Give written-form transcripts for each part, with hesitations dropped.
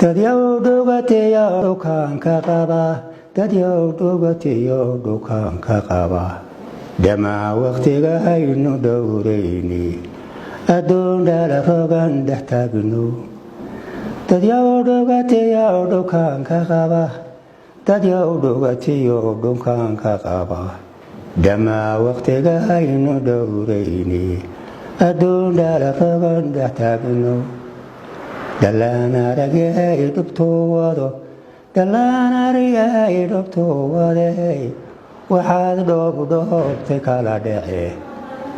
dadyow dhugatiyo dhukaanka qaba dadyow dhugatiyo dhukaanka qaba dhamaa waqtiga aynu dhowrayni adduun dhala rogan dhex taagno dadyow dhugatiyo dhukaanka qaba dadyow dhugatiyo dhukaanka qaba dhamaa waqtiga aynu dhowrayni adduun dhala rogan dhex taagno dhalaan aragay dhubtoodo dhalaan aragay dhubtoode waxaad dhoobdhoobtay kala dhace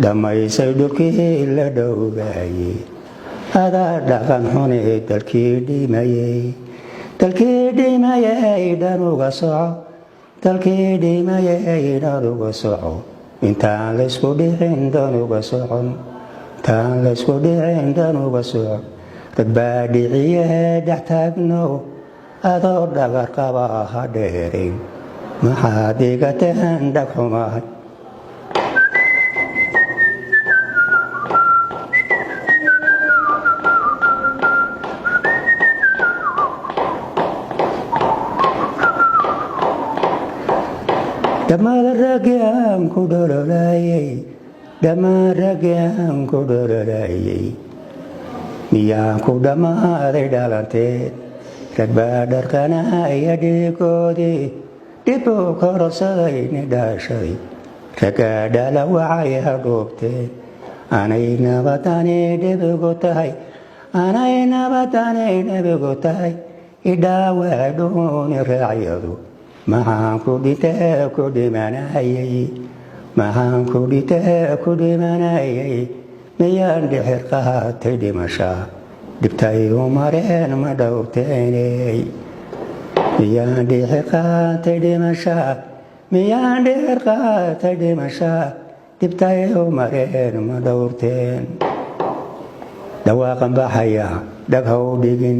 dhammaysay dhulkii la dhowbaayey adaa dhaqan xune dalkii dhimayey dhanuga soco dalkii dhimayey dhanuga soco intaan laysku dhicin dhanuga socon intaan laysku dhicin dhanuga soco dad baa dhiciye dhex taagno adoo dhagar qaba ha dheerin maxaad iga tahan dhag xumahay dhammaan ragyaan ku dhololaayey miyaan ku dhammaaday dhalanteed rag baa dharkanaya dhiigoodii dhib uu kororsaday ni dhaashaday raggaa dhala waxay hadhoobteen anay nabadani nebigu tahay idhaawac dhuuni raacyadu maxaan ku dhintee ku dhimanayay miyaan dhixir qaatay dhimashaa dhibtay u mareen ma dhowrteeney miyaan dhixir qaatay dhimashaa dhibtay u mareen ma dhowrteen dhawaaqan baxaya dhag ha u dhigin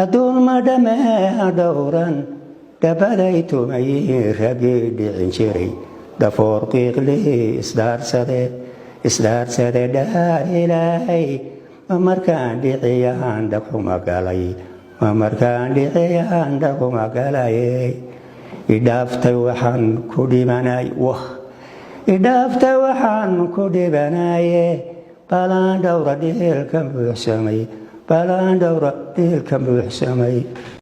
adduun ma dhamee ha dhowran dhabaday tumayihiin raggii dhicin jiray dhafoor qiiqlihii isdhaarsade dhaar ilaahay ma markaan dhiciyaan dhagxuma galay idhaaftay waxaan ku dhibanaye balaan dhowra dhiilka buuxsamay